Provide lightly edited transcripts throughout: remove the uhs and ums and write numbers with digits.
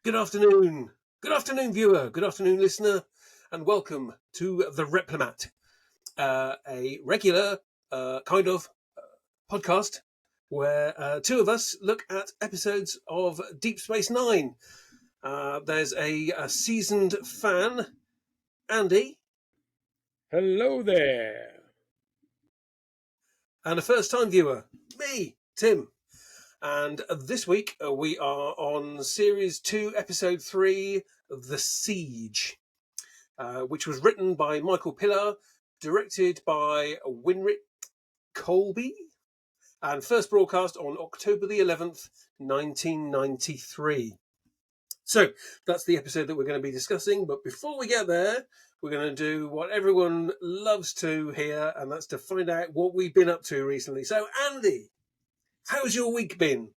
Good afternoon. Good afternoon, viewer. Good afternoon, listener. And welcome to the Replimat, a regular kind of podcast where two of us look at episodes of Deep Space Nine. There's a seasoned fan, Andy, Hello there. and a first time viewer, me, Tim. And this week we are on Series 2, Episode 3, The Siege. Which was written by Michael Pillar, directed by Winrit Colby, and first broadcast on October the 11th, 1993. So that's the episode that we're going to be discussing. But before we get there, we're going to do what everyone loves to hear, and that's to find out what we've been up to recently. So, Andy, how's your week been?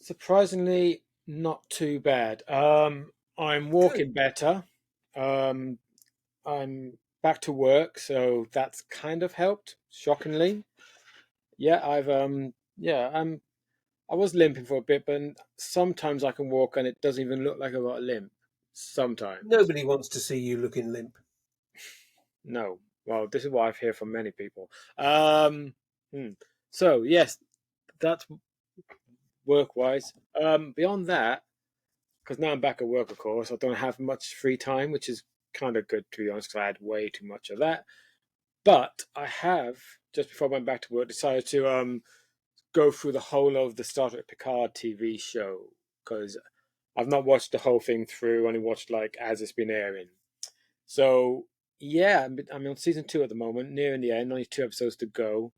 Surprisingly, not too bad. I'm Good. walking better. Um, I'm back to work, so that's kind of helped, shockingly. Yeah, I was limping for a bit, but sometimes I can walk and it doesn't even look like I've got a limp. Sometimes. Nobody wants to see you looking limp. No. Well, this is what I've heard from many people. Um, hmm. So yes, that's work-wise. Beyond that, because now I'm back at work, of course, I don't have much free time, which is kind of good, to be honest, because I had way too much of that. But I have, just before I went back to work, decided to go through the whole of the Star Trek Picard TV show, because I've not watched the whole thing through, only watched like as it's been airing. So, yeah, I'm on season 2 at the moment, nearing the end, only 2 episodes to go.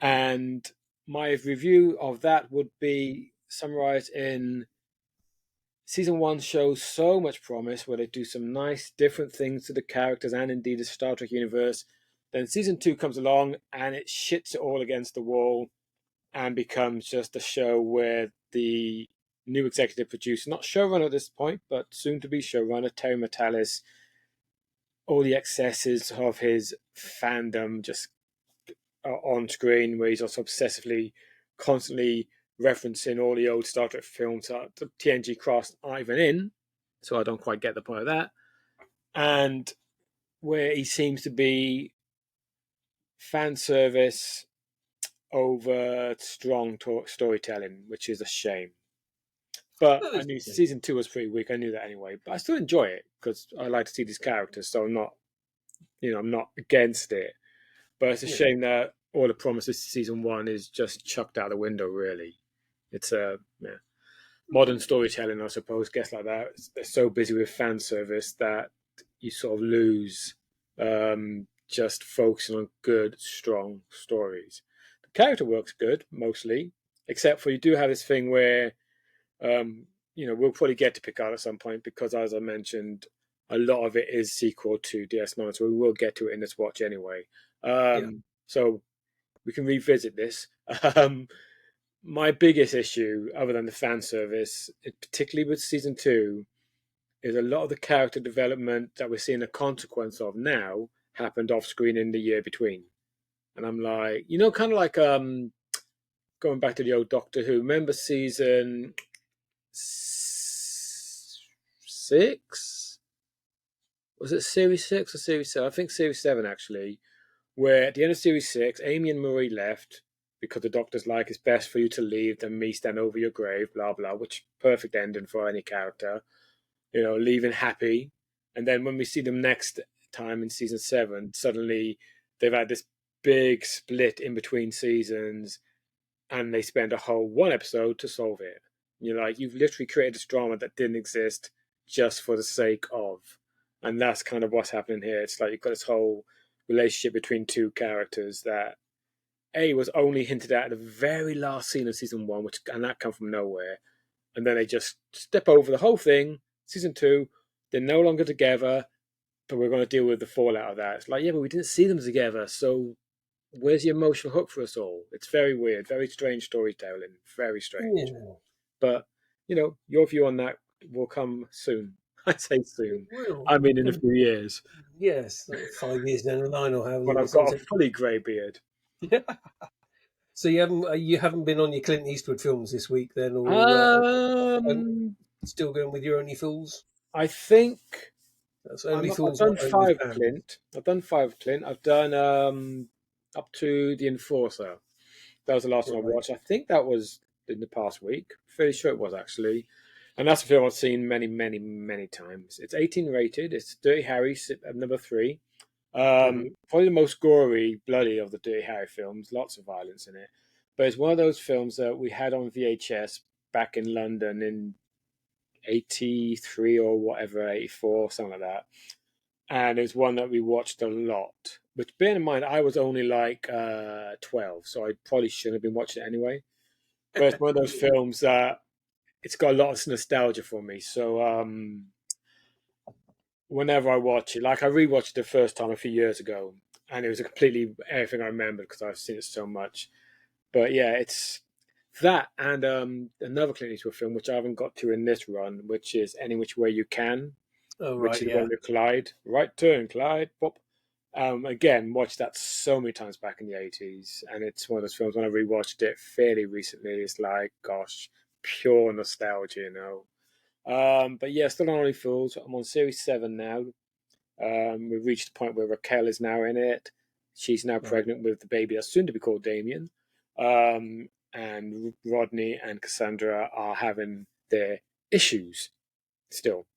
And my review of that would be summarized in season 1 shows so much promise, where they do some nice different things to the characters and indeed the Star Trek universe. Then season 2 comes along and it shits it all against the wall and becomes just a show where the new executive producer, not showrunner at this point, but soon to be showrunner, Terry Matalis, all the excesses of his fandom just on screen, where he's also obsessively, constantly referencing all the old Star Trek films that the TNG cast aren't even in. So I don't quite get the point of that. And where he seems to be fan service over strong storytelling, which is a shame. But I knew season 2 was pretty weak. I knew that anyway. But I still enjoy it because I like to see these characters. So I'm not against it. But it's a Yeah. shame that all the promises to season 1 is just chucked out the window, really. It's a modern storytelling, I suppose, gets like that. They're so busy with fan service that you sort of lose just focusing on good, strong stories. The character work's good, mostly, except for you do have this thing where, we'll probably get to Picard at some point because, as I mentioned, a lot of it is sequel to DS9, so we will get to it in this watch anyway. Yeah. So we can revisit this. Um, my biggest issue, other than the fan service, particularly with season 2, is a lot of the character development that we're seeing a consequence of now happened off screen in the year between. And I'm like, kind of like going back to the old Doctor Who. Remember season 6? Was it series 6 or series 7? I think series 7 actually, where at the end of series 6, Amy and Marie left because the doctor's like, it's best for you to leave than me stand over your grave, blah, blah, which perfect ending for any character, leaving happy. And then when we see them next time in season 7, suddenly they've had this big split in between seasons and they spend a whole one episode to solve it. You're like, you've literally created this drama that didn't exist just for the sake of. And that's kind of what's happening here. It's like you've got this whole relationship between two characters that was only hinted at the very last scene of season 1, and that come from nowhere. And then they just step over the whole thing. Season 2, they're no longer together, but we're going to deal with the fallout of that. It's like, yeah, but we didn't see them together, so where's the emotional hook for us all? It's very weird, very strange storytelling, very strange. Yeah. But your view on that will come soon. I say It soon. will. I mean, in a few years Yes, like 5 years down the line or however when long I've it's going got to a take. fully grey beard. Yeah. So you haven't been on your Clint Eastwood films this week then, or Um, still going with your Only Fools? I think That's Only I've Fools, done not Only 5 Fans. Clint. I've done 5 Clint. I've done up to The Enforcer. That was the last one I Right. watched. I think that was in the past week. Fairly sure it was actually. And that's a film I've seen many, many, many times. It's 18 rated. It's Dirty Harry, number 3. Hmm. Probably the most gory, bloody of the Dirty Harry films. Lots of violence in it. But it's one of those films that we had on VHS back in London in 83 or whatever, 84, something like that. And it's one that we watched a lot. Which, bear in mind, I was only like 12, so I probably shouldn't have been watching it anyway. But it's one of those films that it's got a lot of nostalgia for me. So whenever I watch it, like I rewatched it the first time a few years ago, and it was a completely everything I remembered because I've seen it so much. But yeah, it's that and another Clint Eastwood film which I haven't got to in this run, which is Any Which Way You Can, Oh, which right, is yeah. one with Clyde. Right turn, Clyde. Pop. Again, watched that so many times back in the 80s, and it's one of those films when I rewatched it fairly recently. It's like, gosh, pure nostalgia, you know. But yeah, still on Only Fools. I'm on series 7 now. We've reached the point where Raquel is now in it. She's now Right. pregnant with the baby that's soon to be called Damien. And Rodney and Cassandra are having their issues still.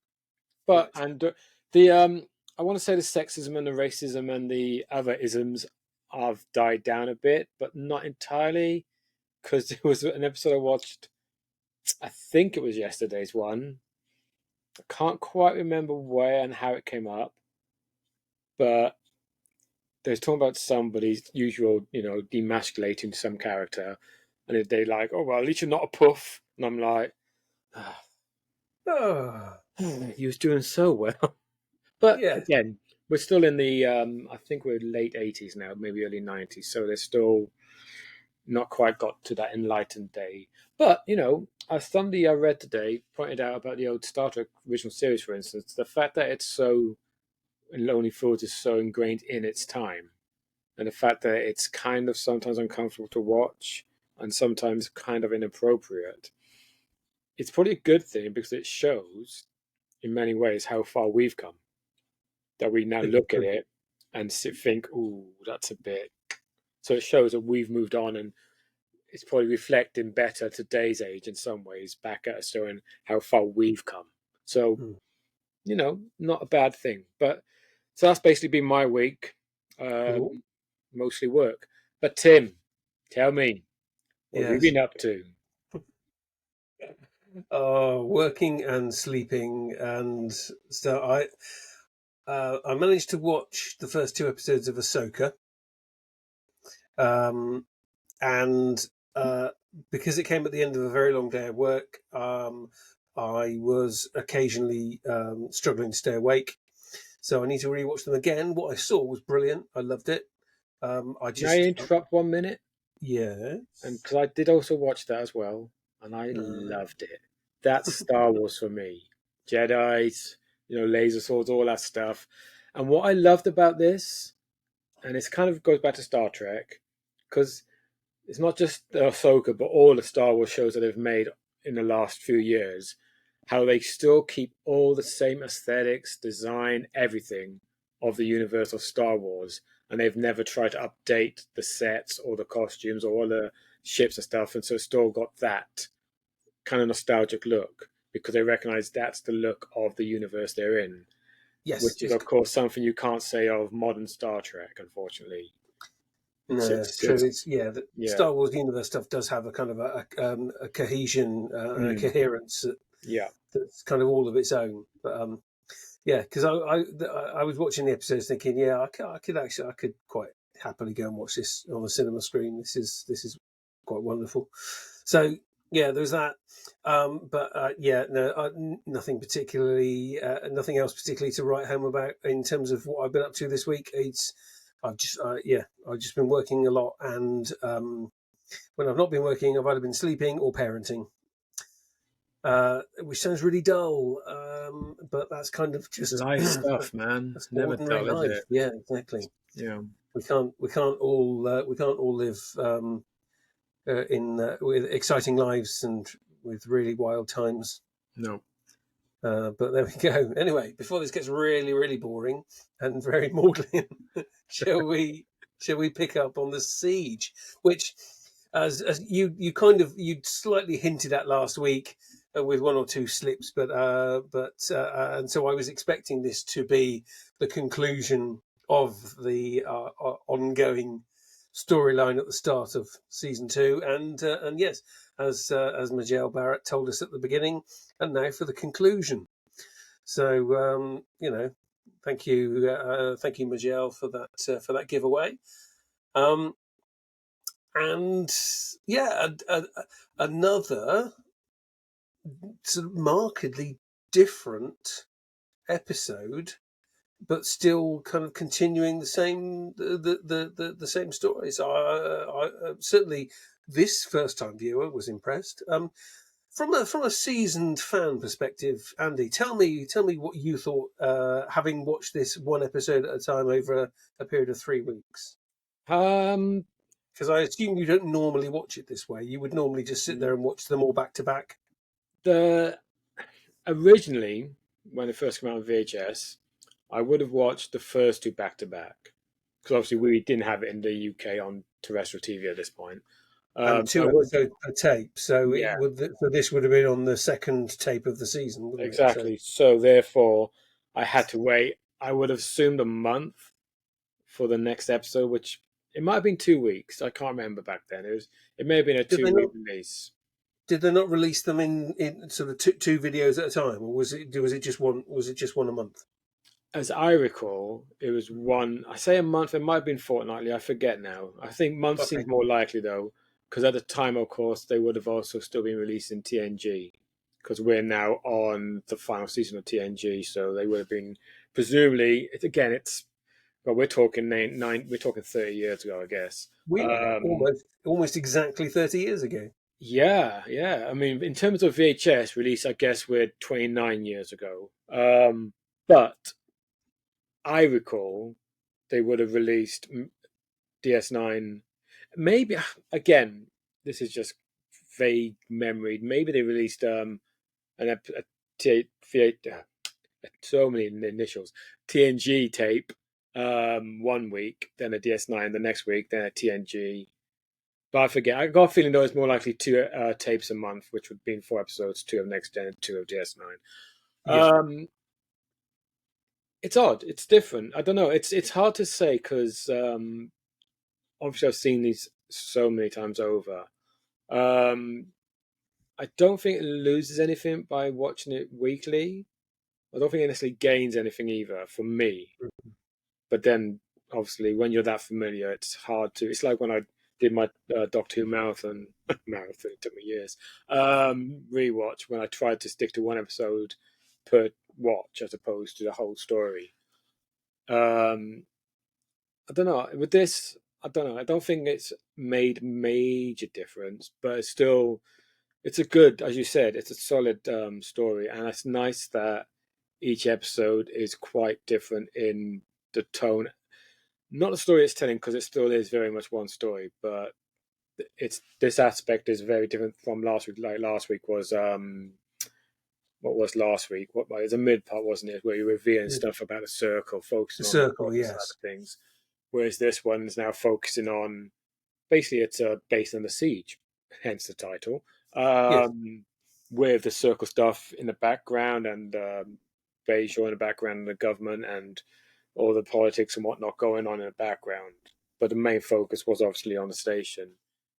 But Right. and the I want to say the sexism and the racism and the other isms have died down a bit, but not entirely. Because there was an episode I watched, I think it was yesterday's one. I can't quite remember where and how it came up, but they're talking about somebody's usual, demasculating some character, and they're like, "Oh well, at least you're not a puff," and I'm like, Oh, "He was doing so well." But yes. again, we're still in the, I think we're late 80s now, maybe early 90s, so they're still not quite got to that enlightened day. But as somebody I read today pointed out about the old Star Trek original series, for instance, the fact that it's so Lonely Fools is so ingrained in its time, and the fact that it's kind of sometimes uncomfortable to watch and sometimes kind of inappropriate. It's probably a good thing because it shows, in many ways, how far we've come. That we now look at it and think, "Ooh, that's a bit." So it shows that we've moved on, and it's probably reflecting better today's age in some ways, back at us showing how far we've come. So Mm. not a bad thing. But so that's basically been my week. Cool. Mostly work. But Tim, tell me, what have you Yes. been up to? Working and sleeping, and so I managed to watch the first 2 episodes of Ahsoka, um, and uh, because it came at the end of a very long day of work, I was occasionally struggling to stay awake. So I need to rewatch them again. What I saw was brilliant. I loved it. I Can I just interrupt 1 minute? And yes. because I did also watch that as well, and I Uh, loved it. That's Star Wars for me. Jedi's, laser swords, all that stuff. And what I loved about this, and it kind of goes back to Star Trek, because it's not just Ahsoka, but all the Star Wars shows that they've made in the last few years, how they still keep all the same aesthetics, design, everything of the universe of Star Wars, and they've never tried to update the sets or the costumes or all the ships and stuff, and so it's still got that kind of nostalgic look because they recognize that's the look of the universe they're in, yes, which is of course something you can't say of modern Star Trek, unfortunately. It's no, it's true. it's It's yeah. The yeah. Star Wars universe stuff does have a kind of a cohesion and a Mm, coherence yeah. that's kind of all of its own. But yeah, because I was watching the episodes thinking, yeah, I could quite happily go and watch this on the cinema screen. This is quite wonderful. So yeah, there's that. But yeah, no, nothing else particularly to write home about in terms of what I've been up to this week. I've just been working a lot, and when I've not been working, I've either been sleeping or parenting. Which sounds really dull, but that's kind of just Life stuff, man. that's Never ordinary dull, is life. it? Yeah, exactly. Yeah. We can't all live in with exciting lives and with really wild times. No. But there we go. Anyway, before this gets really, really boring and very maudlin, shall we pick up on the siege, which, as you slightly hinted at last week with one or two slips, and so I was expecting this to be the conclusion of the ongoing storyline at the start of season 2, and yes, as Majel Barrett told us at the beginning, and now for the conclusion. So thank you, Majel, for that giveaway. And yeah, another sort of markedly different episode, but still kind of continuing the same stories. I certainly, this first time viewer was impressed. From a seasoned fan perspective, Andy, tell me what you thought, having watched this one episode at a time over a period of 3 weeks. Um, Because I assume you don't normally watch it this way. You would normally just sit there and watch them all back to back. the Originally, when it first came out on VHS, I would have watched the first two back to back because obviously we didn't have it in the UK on terrestrial TV at this point. And So I 2 would, episodes per tape, so yeah, this would have been on the second tape of the season, wouldn't it? So exactly. So therefore, I had to wait. I would have assumed a month for the next episode, which it might have been 2 weeks. I can't remember back then. It may have been a did they 2 week not release. did they not release them in sort of two videos at a time, or was it just one? Was it just one a month? As I recall, it was one. I say a month. It might have been fortnightly. I forget now. I think month Okay, seems more likely though, because at the time, of course, they would have also still been released in TNG, because we're now on the final season of TNG. So they would have been presumably. Again, it's well, we're talking nine. We're talking 30 years ago, I guess. we are Um, almost exactly 30 years ago. yeah, yeah. I mean, in terms of VHS release, I guess we're 29 years ago. But I recall they would have released DS9. Maybe again, this is just vague memory. Maybe they released a so many initials TNG tape 1 week, then a DS9 the next week, then a TNG. But I forget. I got a feeling though it's more likely two tapes a month, which would be 4 episodes, two of Next Gen, two of DS9. Yeah, It's odd. It's different. I don't know. It's hard to say because obviously I've seen these so many times over. Um, I don't think it loses anything by watching it weekly. I don't think it necessarily gains anything either for me. But then, obviously, when you're that familiar, it's hard to. It's like when I did my Doctor Who marathon. Marathon, it took me years. Rewatch when I tried to stick to one episode per watch as opposed to the whole story. Um, I don't know. With this, I don't know. I don't think it's made major difference, but it's a good, as you said, it's a solid story, and it's nice that each episode is quite different in the tone. Not the story it's telling, because it still is very much one story, but it's this aspect is very different from last week. Like last week was what was last week? What it was a mid part, wasn't it? Where you're revealing the stuff about the circle, focusing on the circle. corporate side of Yes, things. Whereas this one is now focusing on basically it's based on the siege, hence the title. yes, With the circle stuff in the background and Beijing in the background, and the government and all the politics and whatnot going on in the background. But the main focus was obviously on the station.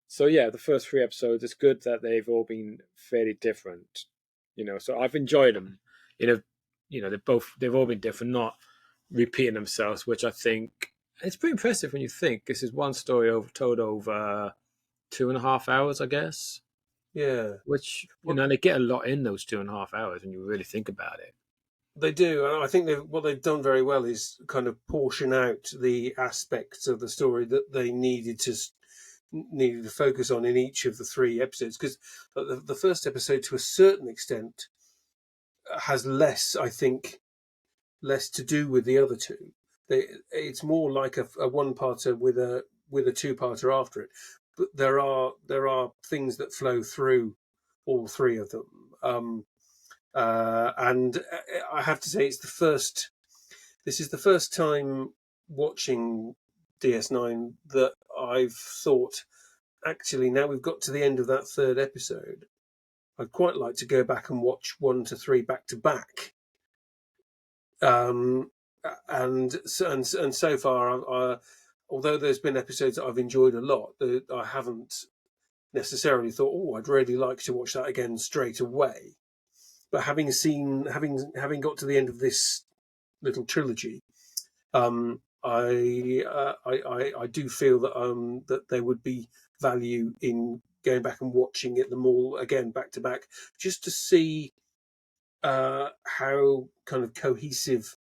So yeah, the first 3 episodes, it's good that they've all been fairly different. So I've enjoyed them. They've all been different, not repeating themselves, which I think it's pretty impressive when you think this is one story told over 2.5 hours, I guess. yeah. Which Well, they get a lot in those 2.5 hours when you really think about it. they do, and I think what they've done very well is kind of portion out the aspects of the story that they needed to focus on in each of the 3 episodes. Because the first episode, to a certain extent, has less, I think, less to do with the other two. It's more like a one-parter with a two-parter after it. But there are things that flow through all three of them. And I have to say, this is the first time watching DS9 that I've thought, actually, now we've got to the end of that third episode, I'd quite like to go back and watch 1 to 3 back to back. And so far, although there's been episodes that I've enjoyed a lot, I haven't necessarily thought, oh, I'd really like to watch that again straight away. But having got to the end of this little trilogy, I do feel that that there would be value in going back and watching them all again back to back, just to see how kind of cohesive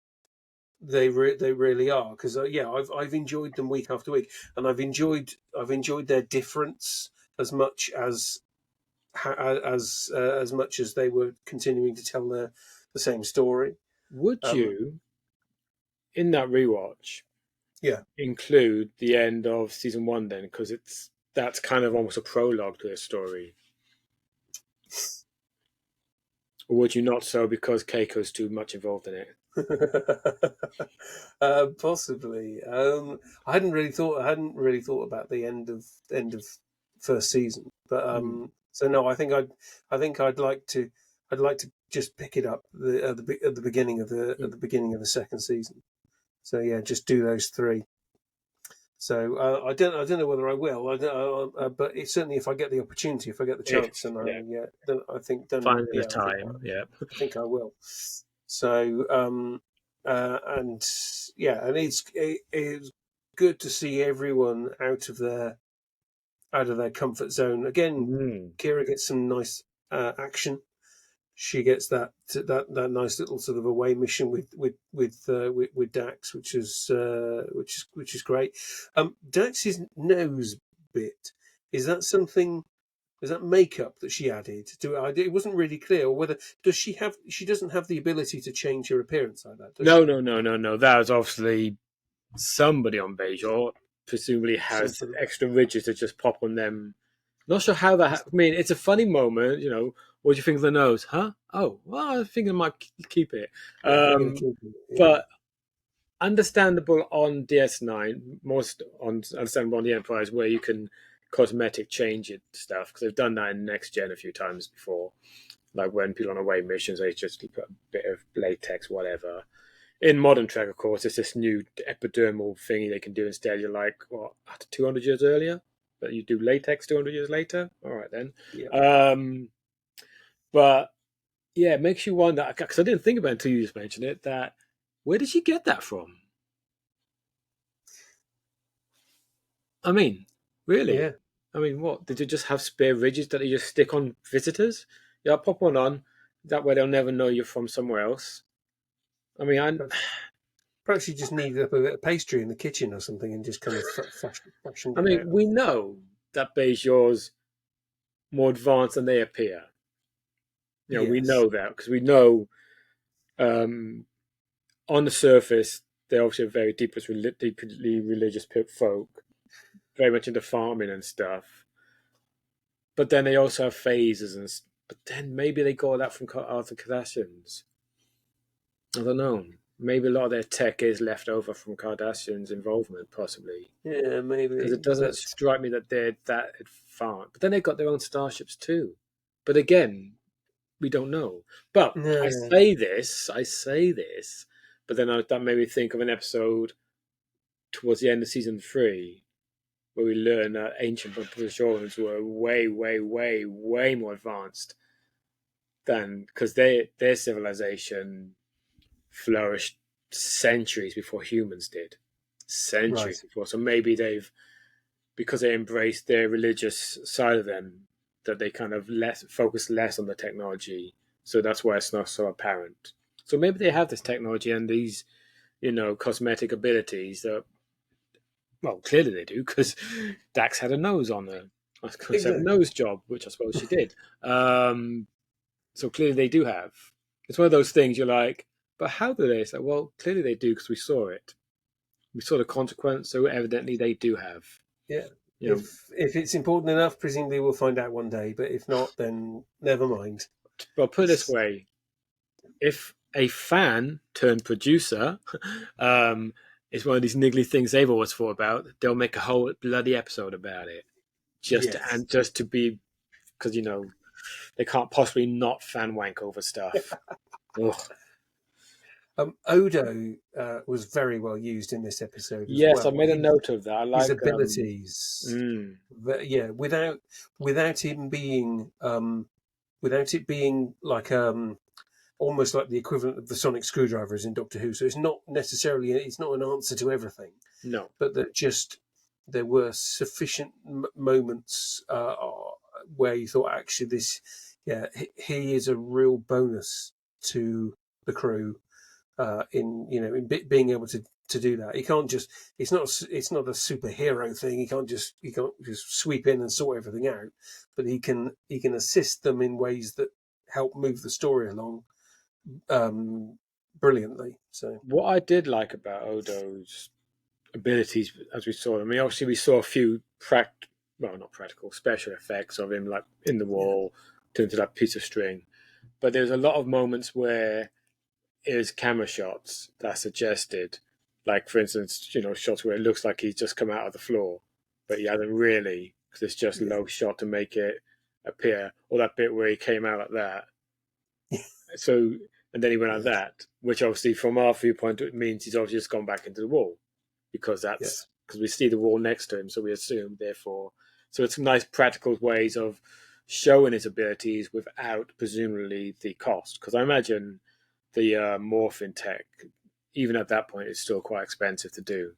they really are. Because I've enjoyed them week after week, and I've enjoyed their difference as much as much as they were continuing to tell the same story. Would you, in that rewatch, Yeah. include the end of season 1 then? Because that's kind of almost a prologue to the story. Or would you not so because Keiko's too much involved in it? Possibly. I hadn't really thought about the end of first season, but so no, I think I'd like to just pick it up at the beginning of the second season. So yeah, just do those 3. So I don't know whether I will. But certainly if I get the opportunity, if I get the chance, then I think Finding the time, I think I will. So and it's good to see everyone out of their comfort zone again. Kira gets some nice action. She gets that nice little sort of away mission with Dax, which is great. Dax's nose bit, is that something? Is that makeup that she added to it? It wasn't really clear. Or whether she doesn't have the ability to change her appearance like that. No. That was obviously somebody on Bajor, presumably has Sort of, extra ridges that just pop on them. Not sure how that. I mean, it's a funny moment. What do you think of the nose? Huh? Oh, well, I think I might keep it. But understandable on DS9, most understandable on the Enterprise, where you can cosmetic change it stuff, because they've done that in Next Gen a few times before. Like when people on away missions, they just put a bit of latex, whatever. In modern Trek, of course, it's this new epidermal thingy they can do instead. You're like, what, 200 years earlier? But you do latex 200 years later? All right, then. Yeah. But, yeah, it makes you wonder, because I didn't think about it until you just mentioned it, that where did she get that from? I mean, really? Yeah. I mean, what? Did you just have spare ridges that you just stick on visitors? Yeah, pop one on. That way they'll never know you're from somewhere else. I mean, perhaps you just needed a bit of pastry in the kitchen or something and just kind of fashioned it out. we know that Bajor's more advanced than they appear. We know that because we know on the surface they're obviously a very deeply religious folk, very much into farming and stuff. But then they also have phases, but then maybe they got that from Arthur Kardashians. I don't know. Maybe a lot of their tech is left over from Kardashian's involvement, possibly. Yeah, maybe. Because it doesn't strike me that they're that advanced. But then they've got their own starships too. But again, we don't know. But I say this, but then that made me think of an episode towards the end of season 3 where we learn that ancient Bajorans were way, way, way, way more advanced than, because their civilization flourished centuries before humans did. Centuries before. So maybe because they embraced their religious side of them, that they kind of focus less on the technology. So that's why it's not so apparent. So maybe they have this technology and these, cosmetic abilities that, well, clearly they do, because Dax had a nose on her. A nose job, which I suppose she did. So clearly they do have. It's one of those things you're like, but how do they? It's like, well, clearly they do because we saw it. We saw the consequence, so evidently they do have. Yeah. If it's important enough, presumably we'll find out one day. But if not, then never mind. Well, put it this way: if a fan turned producer is one of these niggly things they've always thought about, they'll make a whole bloody episode about it. Yes. Just to be, because they can't possibly not fan wank over stuff. Ugh. Odo was very well used in this episode as Yes, I well. made a note of that. I His like abilities, yeah, without him being without it being like almost like the equivalent of the sonic screwdrivers in Doctor Who. So it's not necessarily it's not an answer to everything, no. but that just there were sufficient moments where you thought actually this, yeah, he is a real bonus to the crew in being able to do that. He can't just it's not a superhero thing. He can't just sweep in and sort everything out, but he can assist them in ways that help move the story along brilliantly. So What I did like about Odo's abilities, as we saw, I mean, obviously we saw a few not practical, special effects of him, like in the yeah, wall, turned to that piece of string. But there's a lot of moments where it is camera shots that suggested, like for instance, shots where it looks like he's just come out of the floor, but he hasn't really, because it's just yeah, low shot to make it appear, or that bit where he came out like that. So, and then he went like yes, that, which obviously from our viewpoint it means he's obviously just gone back into the wall, because yes, we see the wall next to him, so we assume therefore. So it's some nice practical ways of showing his abilities without presumably the cost, because I imagine the morphing tech, even at that point, is still quite expensive to do.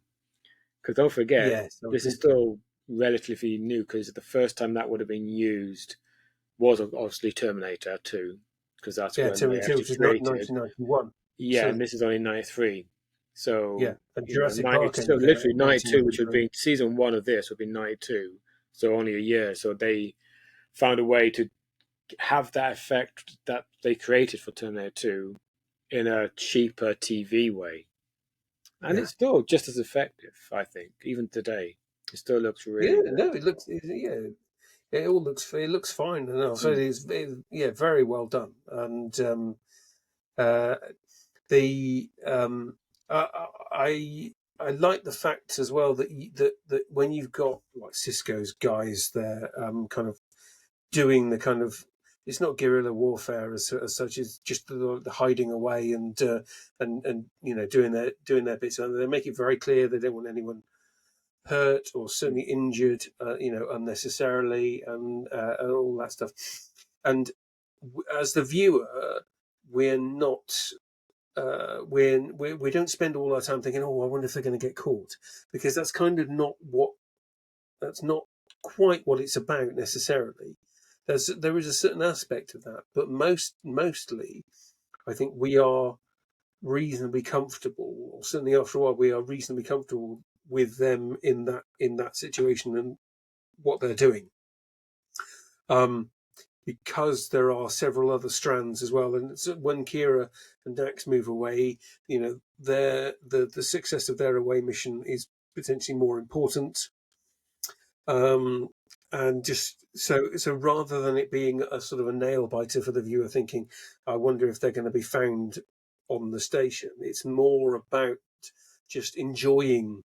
Because don't forget, yes. I this is think so. still relatively new, because the first time that would have been used was obviously Terminator 2, because that's Yeah, when they Terminator, actually which is created. 1991. Yeah, So and this is only 93. yeah, So, and Jurassic 90, Park so ended literally in 92, which would 1993. be season one of this, would be 92. So only a year. So they found a way to have that effect that they created for Terminator 2 in a cheaper TV way. And Yeah, it's still just as effective, I think, even today. It still looks yeah. really good. No, yeah. It looks fine, and also Mm. yeah, very well done. And uh, the I like the fact as well that that when you've got like Cisco's guys there, kind of doing the kind of it's not guerrilla warfare as such. It's just the hiding away and doing their bits. And they make it very clear they don't want anyone hurt or certainly injured, unnecessarily, and all that stuff. And as the viewer, we're not. We don't spend all our time thinking, "Oh, I wonder if they're going to get caught," because that's kind of not what that's not quite what it's about necessarily. There is a certain aspect of that, but mostly, I think we are reasonably comfortable, or certainly after a while, we are reasonably comfortable with them in that situation and what they're doing, because there are several other strands as well. And when Kira and Dax move away, the success of their away mission is potentially more important. Um, and just so rather than it being a sort of a nail biter for the viewer thinking, I wonder if they're going to be found on the station, it's more about just enjoying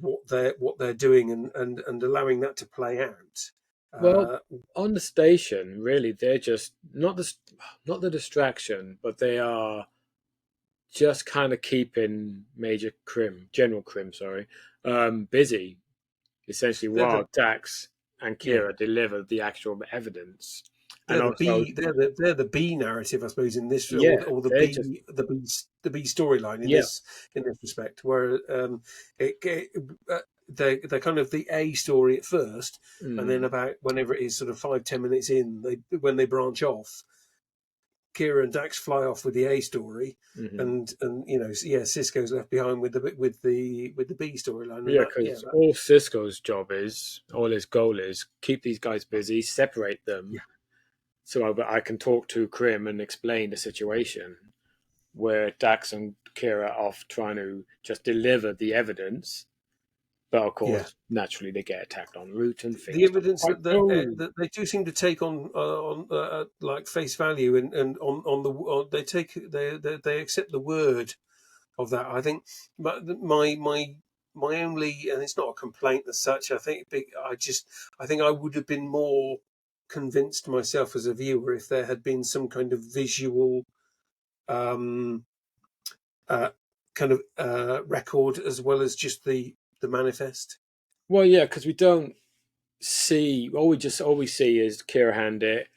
what they're doing and allowing that to play out. Well, Uh, on the station, really, they're just not the distraction, but they are just kind of keeping General Krim, sorry, busy, essentially, they're the while Dax and yeah Kira deliver the actual evidence. And they're the also, B they're the B narrative, I suppose, in this, yeah, or the they're just, The B storyline yeah, in this respect, where they're kind of the A story at first, and then mm, about whenever it is sort of 5-10 minutes in, when they branch off, Kira and Dax fly off with the A story, mhm. and yeah, Cisco's left behind with the B storyline, and Yeah, that yeah because all Cisco's job is, all his goal is, keep these guys busy, separate them, yeah so I can talk to Krim and explain the situation, where Dax and Kira are off trying to just deliver the evidence, But of Yeah. course, naturally, they get attacked en route, and The things don't evidence quite that go. that they do seem to take on like face value, and on the they take they accept the word of that. I think, but my only, and it's not a complaint as such. I think I would have been more convinced myself as a viewer if there had been some kind of visual um, uh, kind of record as well as just the manifest. Well, yeah, because we don't see all we see is Kira hand it,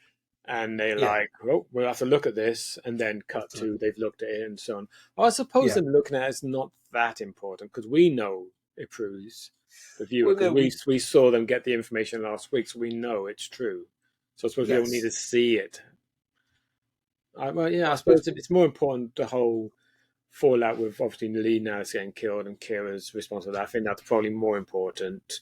and they're Yeah, like, "Oh, we'll have to look at this," and then cut that's right. to they've looked at it and so on. I suppose Yeah. them looking at it's not that important because we know it proves the viewer Well, because no, we saw them get the information last week, so we know it's true. So I suppose we don't need yes. to see it. Well, yeah, I I suppose. suppose it's more important the whole fallout with obviously Lee now getting killed and Kira's responsible. I think that's probably more important,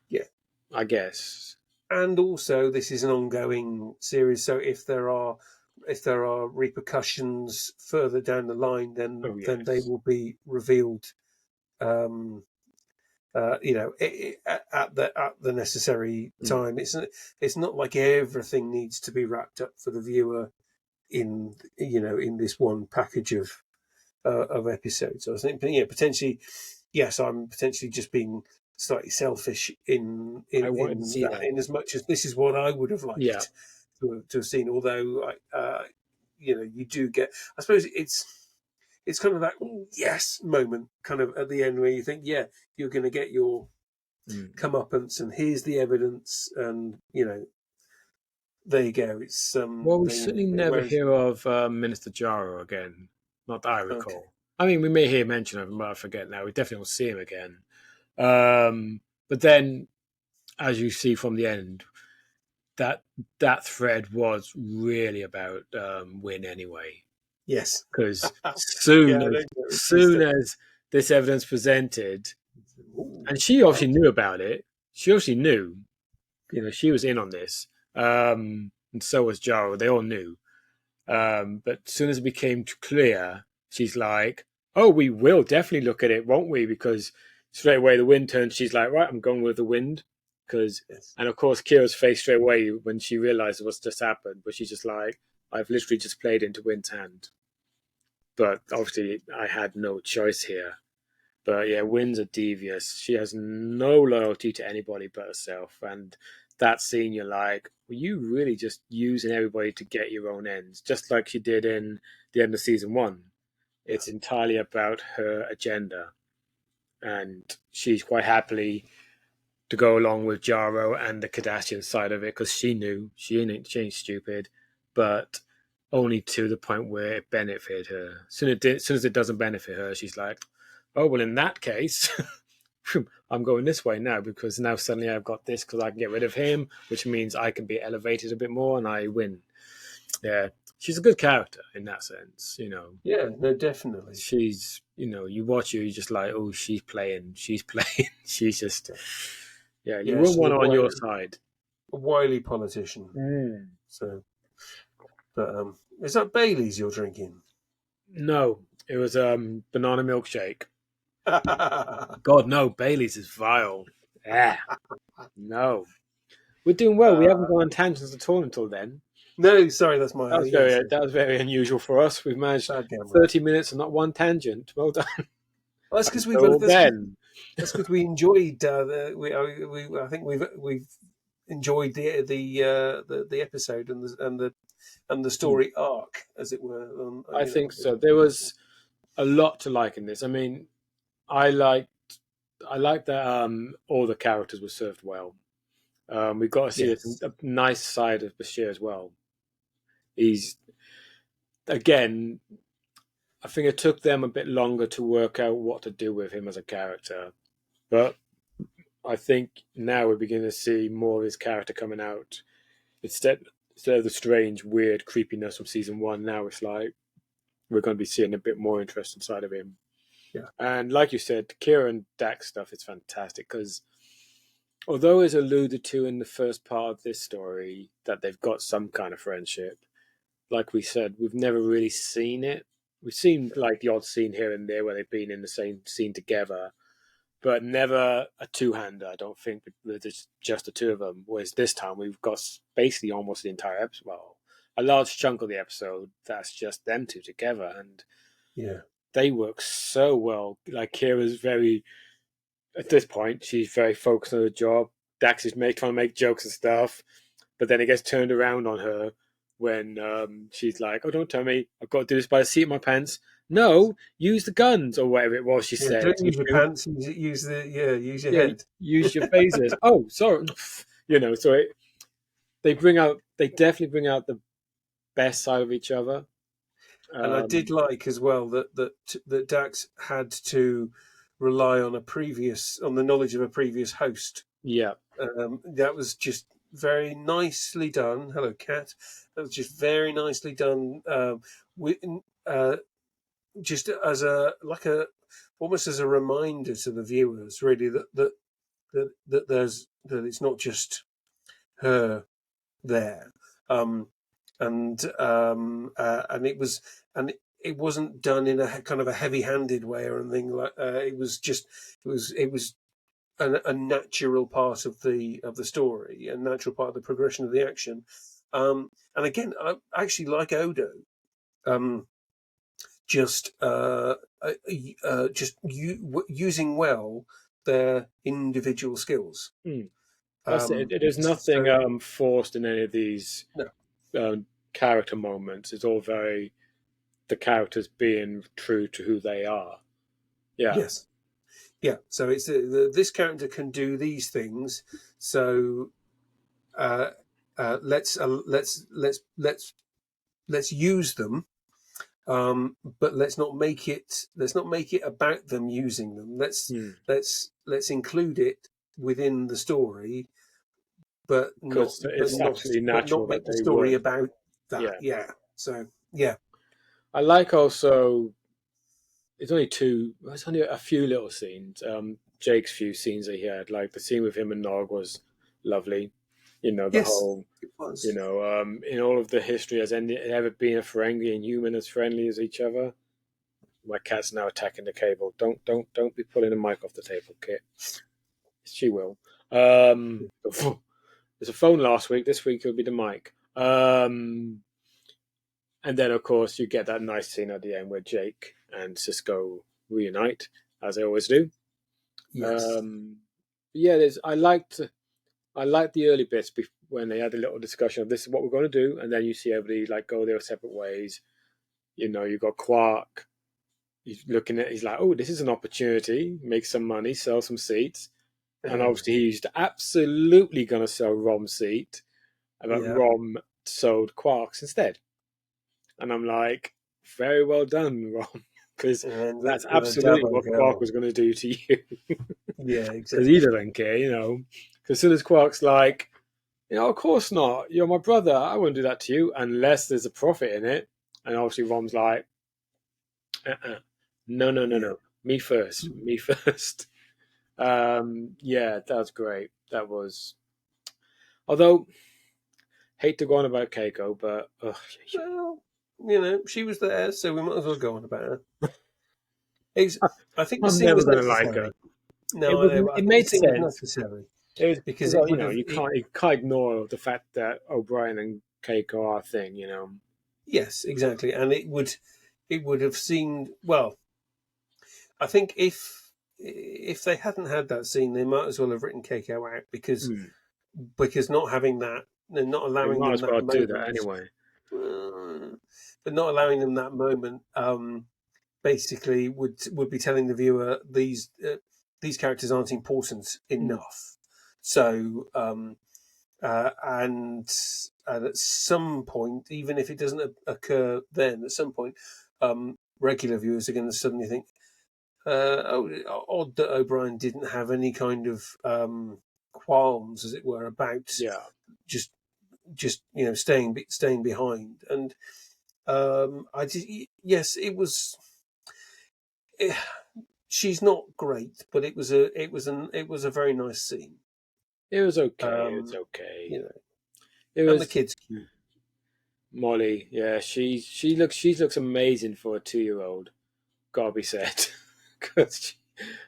Yeah. I guess. And also, this is an ongoing series, so if there are repercussions further down the line, Oh then they yes. will be revealed. Um, at the necessary Mm. time. It's not like everything needs to be wrapped up for the viewer in in this one package of episodes. I was thinking, yeah, potentially, yes, I'm potentially just being slightly selfish I wanted to in see that, that. in as much as this is what I would have Yeah. liked to have seen. Although, you do get, I suppose it's kind of that yes moment, kind of at the end where you think, yeah, you're going to get your Mm. comeuppance, and here's the evidence, and there you go. It's Well, we then certainly never whereas hear of Minister Jaro again. Not that I okay, recall. I mean, we may hear mention of him, but I forget now. We definitely will see him again. But then, as you see from the end, that that thread was really about Win anyway. yes, Because yeah, I don't get it soon twisted. as this evidence presented, Ooh, and she obviously right. knew about it. She obviously knew. She was in on this, and so was Jaro. They all knew. But as soon as it became clear, she's like, "Oh, we will definitely look at it, won't we?" Because straight away the wind turns. She's like, "Right, I'm going with the wind." Because, Yes. and of course, Kira's face straight away when she realized what's just happened, but she's just like, "I've literally just played into Wind's hand." But obviously, I had no choice here. But yeah, Wind's are devious. She has no loyalty to anybody but herself. And that scene, you're like, were you really just using everybody to get your own ends? Just like she did in the end of season one. Yeah. It's entirely about her agenda. And she's quite happily to go along with Jaro and the Kardashian side of it because she knew she ain't stupid, but only to the point where it benefited her. As soon as it doesn't benefit her, she's like, "Oh well, in that case, I'm going this way now because now suddenly I've got this because I can get rid of him, which means I can be elevated a bit more and I win." Yeah, she's a good character in that sense. Yeah. No, definitely. She's you watch her, you're just like, oh, she's playing, she's just yeah, you Yeah, wouldn't she's want her on your side. a wily politician. Mm. So, but is that Bailey's you're drinking? No, it was banana milkshake. God no, Bailey's is vile. Yeah, no. We're doing well. We haven't uh, gone on tangents at all until then. no, sorry, that's my yes, That was very unusual for us. We've managed bad gambling. 30 minutes and not one tangent. Well done. Well, that's because Until then. we enjoyed I think we've enjoyed the episode and the Hmm. story arc, as it were. I think so. There was a lot to like in this. I mean, I liked I liked that all the characters were served well. We got to see yes, a nice side of Bashir as well. He's again, I think it took them a bit longer to work out what to do with him as a character, but I think now we're beginning to see more of his character coming out. Instead of the strange, weird creepiness from season one, now it's like we're going to be seeing a bit more interest inside of him. yeah, And like you said, Kira and Dax stuff is fantastic because although it's alluded to in the first part of this story that they've got some kind of friendship, like we said, we've never really seen it. We've seen like the odd scene here and there where they've been in the same scene together, but never a two-hander. I don't think with just the two of them. Whereas this time we've got basically almost the entire episode, well, a large chunk of the episode that's just them two together, and Yeah. they work so well. Like Kira's very, at this point, she's very focused on the job. Dax is trying to make jokes and stuff, but then it gets turned around on her when she's like, "Oh, don't tell me, I've got to do this by the seat of my pants." No, use the guns or whatever it was she Yeah, said. don't use your pants. Use your Yeah, head. use your phasers. Oh, sorry. So they definitely bring out the best side of each other. And I did like as well that Dax had to rely on the knowledge of a previous host. Yeah. That was just very nicely done. Hello, cat. That was just very nicely done. Just as almost as a reminder to the viewers, really, that it's not just her there, and it wasn't done in a kind of a heavy-handed way or anything. Like it was a natural part of the story, a natural part of the progression of the action. And again, I actually like Odo. Using well their individual skills. That's it. There's nothing forced in any of these No. Character moments. It's all very the characters being true to who they are. Yeah. Yes. Yeah. So it's this character can do these things. So let's use them. But let's not make it about them using them. Let's include it within the story, but not make the story about that. Yeah. So yeah. I like also. It's only a few little scenes. Jake's few scenes that he had, like the scene with him and Nog was lovely. The whole. It was. In all of the history, has ever been a Ferengi and human as friendly as each other? My cat's now attacking the cable. Don't be pulling the mic off the table, Kit. She will. There's a phone last week. This week it'll be the mic. And then, of course, you get that nice scene at the end where Jake and Cisco reunite, as they always do. Yes. I liked the early bits when they had a little discussion of this is what we're going to do, and then you see everybody like go their separate ways. You've got Quark. He's like, oh, this is an opportunity, make some money, sell some seats. And obviously he's absolutely going to sell Rom's seat, but Rom sold Quark's instead. And I'm like, very well done, Rom, because that's absolutely what Quark was going to do to you. Yeah, exactly. Because he doesn't care, Because as soon as Quark's like, of course not, you're my brother, I wouldn't do that to you unless there's a profit in it. And obviously Rom's like, no, me first. That was great. That was, although hate to go on about Keiko, but well, she was there, so we might as well go on about her. I think the I'm scene never was going to necessary. like her. No, it made sense. Was necessary. It was because you can't ignore the fact that O'Brien and Keiko are a thing, Yes, exactly, and it would have seemed well. I think if they hadn't had that scene, they might as well have written Keiko out because not having that, not allowing them that moment, do that anyway. But not allowing them that moment, basically would be telling the viewer these characters aren't important enough. So and at some point, even if it doesn't occur then, at some point, regular viewers are going to suddenly think, odd that O'Brien didn't have any kind of qualms, as it were, about just staying behind. And yes, it was. She's not great, but it was a very nice scene. It was okay. It's okay. And the kid's cute. Molly, yeah, she looks amazing for a 2-year-old. Gotta be said, because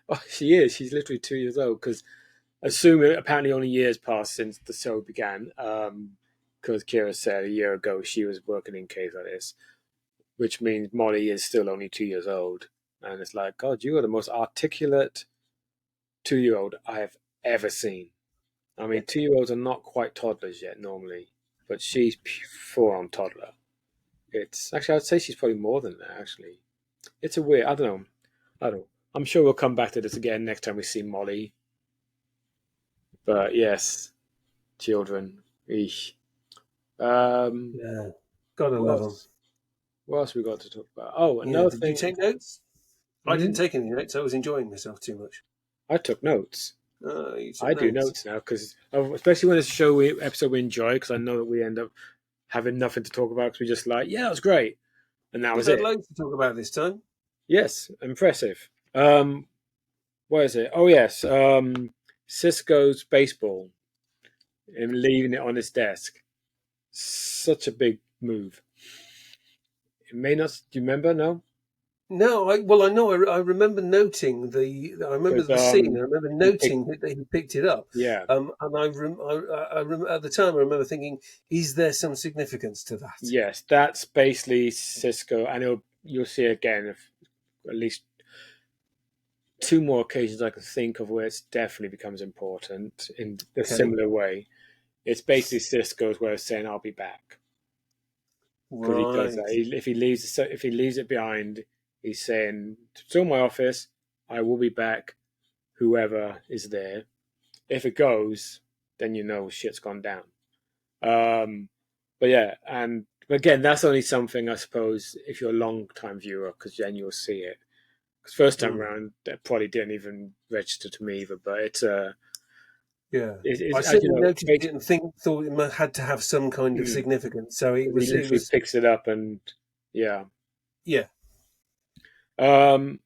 Oh, she is. She's literally 2 years old. Because assuming apparently only years passed since the show began. Because Kira said a year ago she was working in case like this, which means Molly is still only 2 years old. And it's like, God, you are the most articulate 2 year old I have ever seen. I mean, 2 year olds are not quite toddlers yet normally, but she's full on toddler. It's actually, I'd say she's probably more than that, actually. It's a weird, I don't know. I don't know. I'm sure we'll come back to this again next time we see Molly. But yes, children. Eesh. Um, Yeah, gotta what love them. else? What else we got to talk about? Oh, Yeah, another did you thing. take notes? I didn't Hmm? take any notes. I was enjoying myself too much. I took notes. You took I do notes. notes now because, especially when it's a episode we enjoy, because I know that we end up having nothing to talk about because we're just like, yeah, that was great, and that We've was had it. loads to talk about this time. Yes, impressive. What is it? Oh yes, Cisco's baseball and leaving it on his desk. Such a big move. It may not. Do you remember? No, No, I know. I remember noting the. I remember because the scene. I remember he picked. noting that he picked it up. Yeah, And at the time, I remember thinking, is there some significance to that? yes, that's basically Cisco, and you'll see it again if at least two more occasions I can think of where it definitely becomes important in a Okay, similar way. It's basically Cisco's way of saying I'll be back because he does right. that. If he leaves it behind, he's saying still my office. I will be back. Whoever is there. If it goes, then you know shit's gone down. Um, but yeah, and again, that's only something I suppose if you're a long time viewer, because then you'll see it. Because first time Hmm. around, that probably didn't even register to me either. But Yeah, I it's as you certainly know, noticed it and thought had to have some kind of mm, significance. So he literally picks it up and yeah. yeah. Um,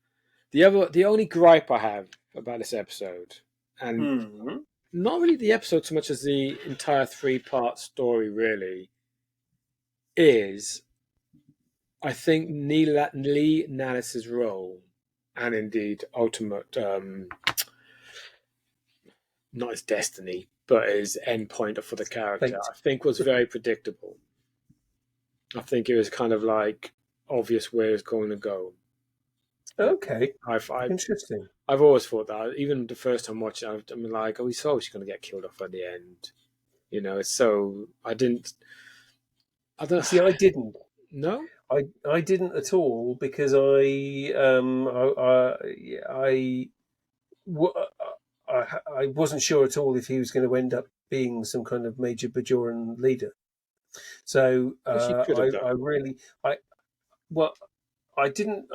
the only gripe I have about this episode, and Hmm. not really the episode so much as the entire 3 part story, really, is I think Lee Nallis's role, and indeed ultimate, not his destiny, but his end point for the character, Fate. I think was very predictable. I think it was kind of like obvious where it's going to go. Okay, I've I've interesting. I've always thought that. Even the first time watching, I'm like, oh, we saw she's going to get killed off at the end. You know, it's so I didn't. I You don't see, I didn't. no. I didn't at all because I w- I wasn't sure at all if he was going to end up being some kind of major Bajoran leader. So Well, she could have I done. really I well I didn't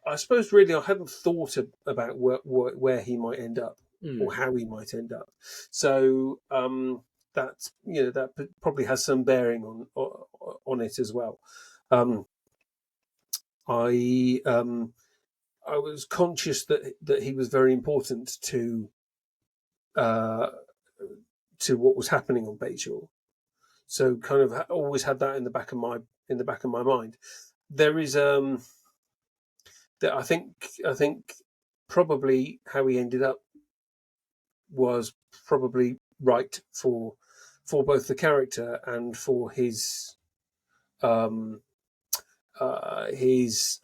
I suppose really I hadn't thought about where he might end up or Mm, how he might end up. So that that probably has some bearing on it as well. Um, I I was conscious that he was very important uh, to what was happening on Bayshore. So kind of always had that in the back of my mind. There is that I think probably how he ended up was probably right for both the character and for um his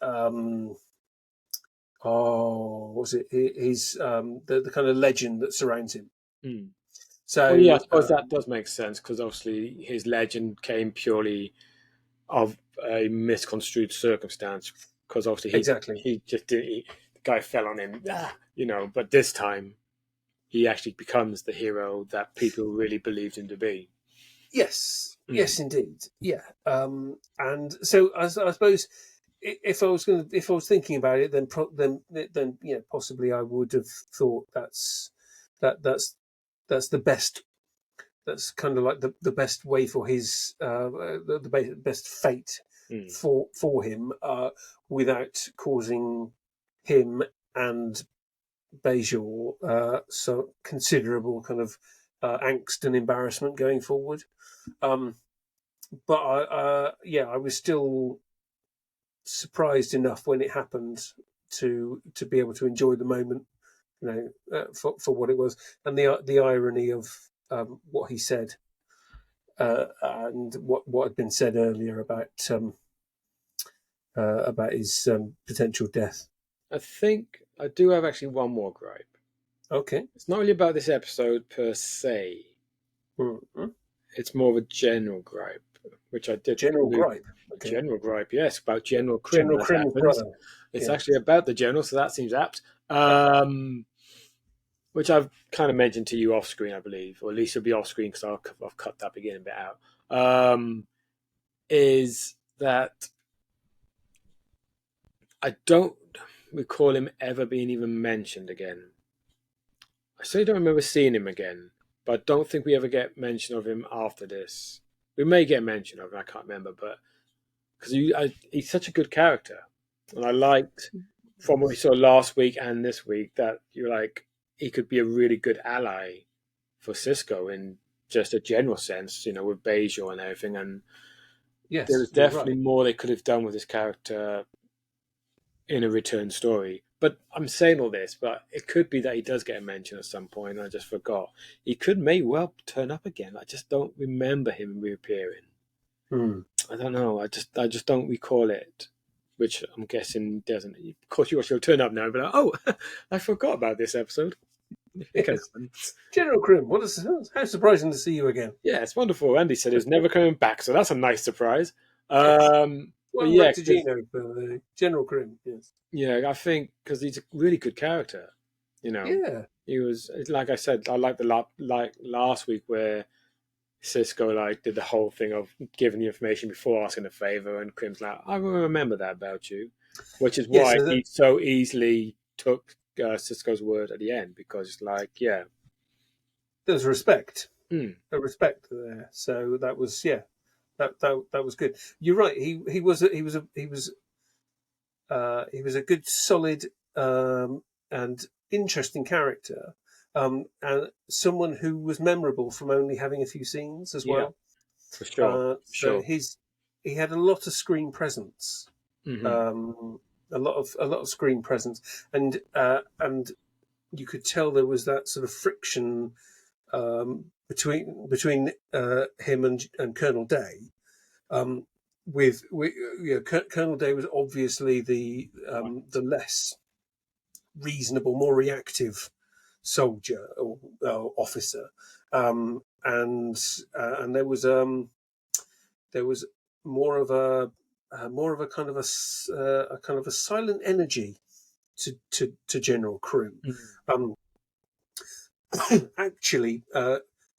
was it his the kind of legend that surrounds him. mm. Well, yeah, I So suppose that does make sense because obviously his legend came purely of a misconstrued circumstance. Because obviously exactly. he just did the guy fell on him, you know. But this time he actually becomes the hero that people really believed him to be. Yes, Mm. yes, indeed. Yeah, and so I suppose if I was if I was thinking about it, then then possibly I would have thought that's that's the best. That's kind of like the best way for his best fate Mm. for him without causing him and Bejor so considerable kind of angst and embarrassment going forward. Um, but I was still surprised enough when it happened to be able to enjoy the moment, for what it was, and the irony of what he said, and what had been said earlier about his potential death. I think I do have actually one more gripe. Okay. It's not really about this episode per se. Mm-hmm. It's more of a general gripe, which I did. General gripe. Okay. General gripe, yes, about General Krim. General Krim's brother. It's Yeah. actually about the general, so that seems apt. Which I've kind of mentioned to you off screen, I believe, or at least it'll be off screen because I've cut that beginning bit out. Is that I don't recall him ever being even mentioned again. I certainly don't remember seeing him again, but I don't think we ever get mention of him after this. We may get mention of him, I can't remember, but because he's such a good character, and I liked from what we saw last week and this week that you're like he could be a really good ally for Cisco in just a general sense, with Bajor and everything. And yes, there was definitely more they could have done with his character in a return story. But I'm saying all this, but it could be that he does get a mention at some point. And I just forgot. He may well turn up again. I just don't remember him reappearing. I don't know. I just don't recall it, which I'm guessing doesn't. Of course, she'll turn up now, but oh, I forgot about this episode. Yes. General Krim, how surprising to see you again. Yeah, it's wonderful. Andy said he's never coming back, so that's a nice surprise. Well, yeah, to Gino for General Krim, yes. Yeah, I think because he's a really good character. Yeah. He was, like I said, I like last week where Cisco did the whole thing of giving the information before asking a favor, and Krim's like, I will remember that about you, which is why he so easily took Cisco's word at the end, because there's respect, a respect there. So that was that was good. You're right. He was a good, solid, and interesting character, and someone who was memorable from only having a few scenes as well. For sure. So he had a lot of screen presence, a lot of screen presence, and you could tell there was that sort of friction between him and Colonel Day. Colonel Day was obviously the less reasonable, more reactive soldier or officer, and there was more of a kind of a silent energy to General Krim. Actually,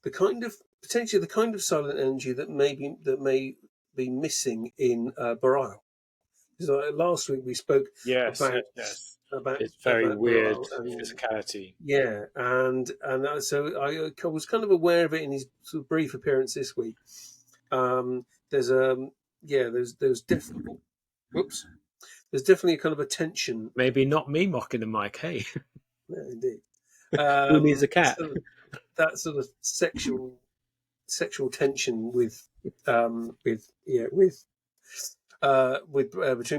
potentially the kind of silent energy that may be missing in Bareil. So last week we spoke about it's very about weird and, physicality. Yeah, and so I was kind of aware of it in his sort of brief appearance this week. There's definitely there's definitely a kind of a tension. Maybe not me mocking the mic, hey. Yeah, indeed. Who needs a cat? That sort of sexual tension with between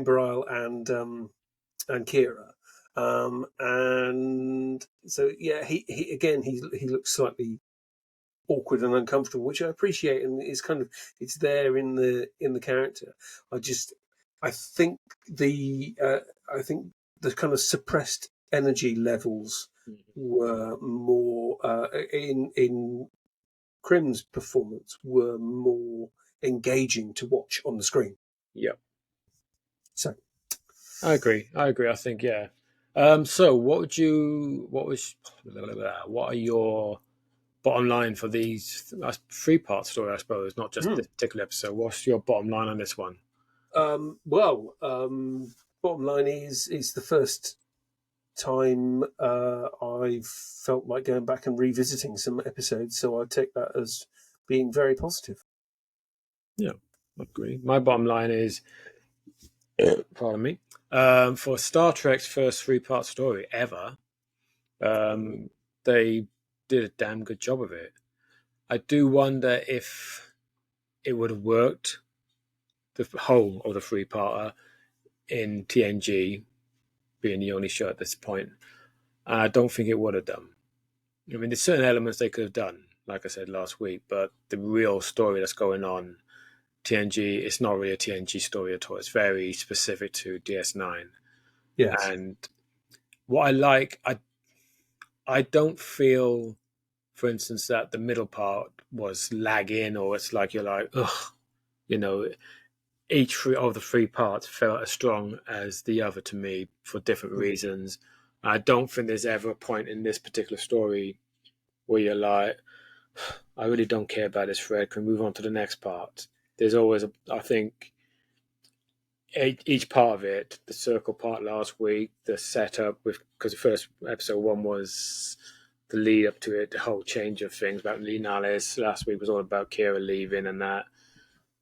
Bareil and Kira, and so he looks slightly awkward and uncomfortable, which I appreciate, and it's there in the character. I think the kind of suppressed energy levels were more in Krim's performance were more engaging to watch on the screen. Yep. So I agree. I think, yeah. So what are your bottom line for these 3-part story, I suppose, not just this particular episode? What's your bottom line on this one? Bottom line is the first time I've felt like going back and revisiting some episodes, so I take that as being very positive. Yeah, I agree. My bottom line is, pardon me, for Star Trek's first 3-part story ever, they did a damn good job of it. I do wonder if it would have worked, the whole of the 3-parter in TNG, being the only show at this point. And I don't think it would have done. I mean, there's certain elements they could have done, like I said last week, but the real story that's going on, TNG, it's not really a TNG story at all. It's very specific to DS9. Yes. And what I like, I don't feel, for instance, that the middle part was lagging, or it's like you're like, ugh, you know, each of the three parts felt as strong as the other to me for different reasons. I don't think there's ever a point in this particular story where you're like, I really don't care about this thread. Can we move on to the next part? There's always, I think, each part of it, the circle part last week, the setup with, because the first episode one was the lead up to it, the whole change of things about Lee Nallis. Last week was all about Kira leaving and that.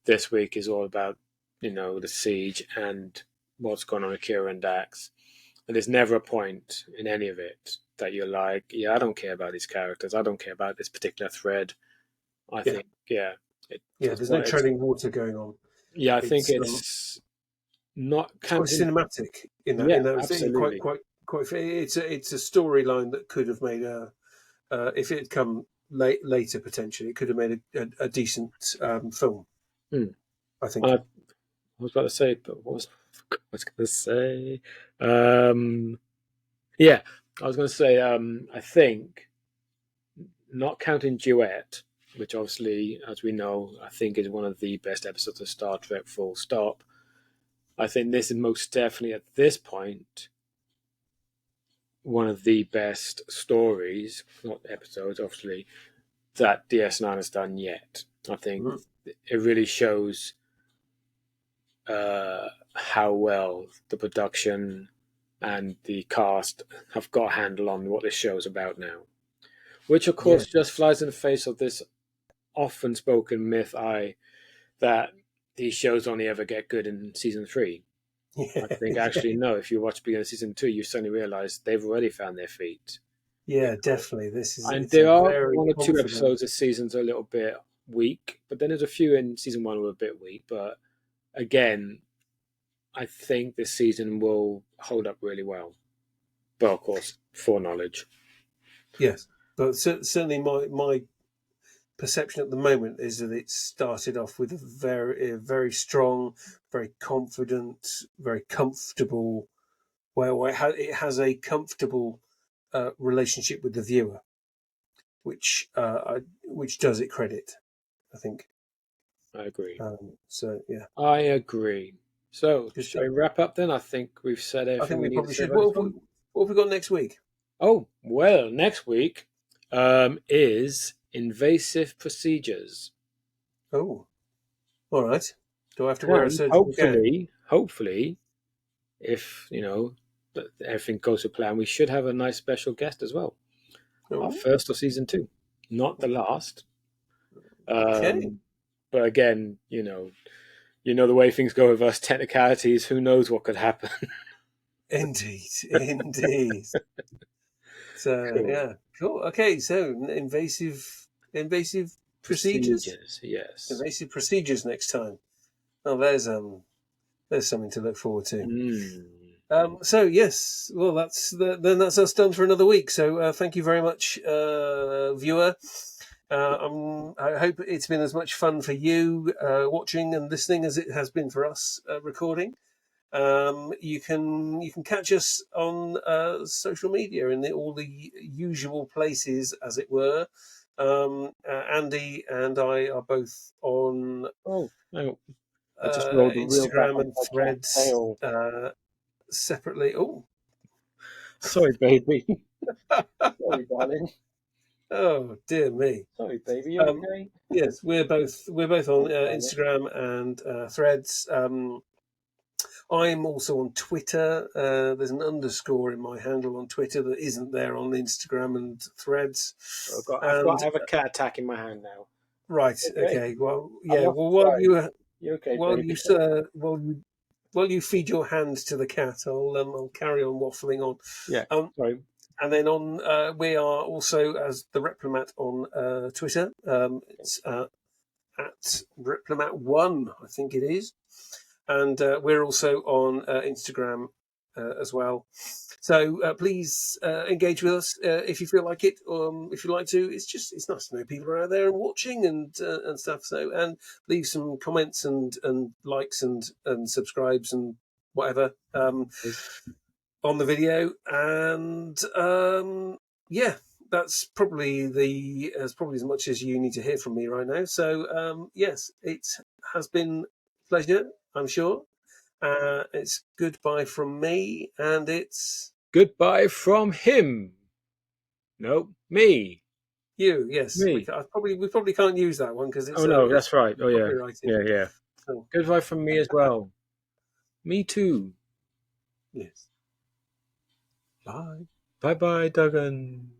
This week is all about, the siege and what's going on with Kira and Dax. And there's never a point in any of it that you're like, yeah, I don't care about these characters. I don't care about this particular thread. I think, there's no treading water going on. Yeah, I think it's not quite cinematic in that. Yeah, in that absolutely. Quite. It's a storyline that could have made if it had come later potentially, it could have made a decent film. I think. I was about to say, but what was I going to say? Yeah, I was going to say. I think, not counting Duet, which obviously, as we know, I think is one of the best episodes of Star Trek. Full stop. I think this is most definitely at this point one of the best stories, not episodes, obviously, that DS9 has done yet. I think it really shows how well the production and the cast have got a handle on what this show is about now. Which, of course, just flies in the face of this often spoken myth that these shows only ever get good in season 3. I think actually no. If you watch beginning of season 2, you suddenly realise they've already found their feet. Yeah, definitely. And there are one or two episodes this season's a little bit weak, but then there's a few in season 1 who are a bit weak. But again, I think this season will hold up really well. But of course, foreknowledge. Yes, but certainly my perception at the moment is that it started off with a very strong, very confident, very comfortable. Well, it has a comfortable relationship with the viewer, which does it credit, I think. I agree. So yeah, I agree. So good shall we wrap up then? I think we've said everything. I think we need probably to say should. about What have we got next week? Oh, well, next week is invasive procedures. Oh, all right. Do I have to wear a surgical gown? Hopefully, if everything goes to plan, we should have a nice special guest as well. Our first of season 2, not the last. Okay. But again, the way things go with us, technicalities. Who knows what could happen? Indeed. So Cool. yeah, cool. Okay, so invasive procedures. Yes. Invasive procedures next time. Oh, there's something to look forward to. So yes, well then that's us done for another week. So thank you very much, viewer. I hope it's been as much fun for you watching and listening as it has been for us recording. You can catch us on social media in all the usual places, as it were. Andy and I are both on I just rolled the wheel back Instagram and Threads separately. Oh, sorry, baby. Sorry, darling. Oh dear me. Sorry, baby. You okay? Yes, we're both on Instagram and Threads. I'm also on Twitter. There's an underscore in my handle on Twitter that isn't there on Instagram and Threads. I have a cat attack in my hand now. Right. Okay. Well, yeah. Well, while you feed your hand to the cat, I'll carry on waffling on. Yeah. Sorry. And then we are also as the Replimat on Twitter. It's at Replimat1, I think it is. And we're also on Instagram as well. So please engage with us if you feel like it, or if you like to. It's nice to know people are out there and watching and stuff. So, and leave some comments and likes and subscribes and whatever on the video. And yeah, that's probably as much as you need to hear from me right now. So yes, it has been a pleasure, I'm sure. It's goodbye from me, and it's goodbye from him. No, me. you. Yes, we Me. probably can't use that one because Oh no, it's that's right. Oh yeah, copyrighted. yeah. So, Goodbye from me as well. Me too. yes. Bye. Bye bye, Duggan.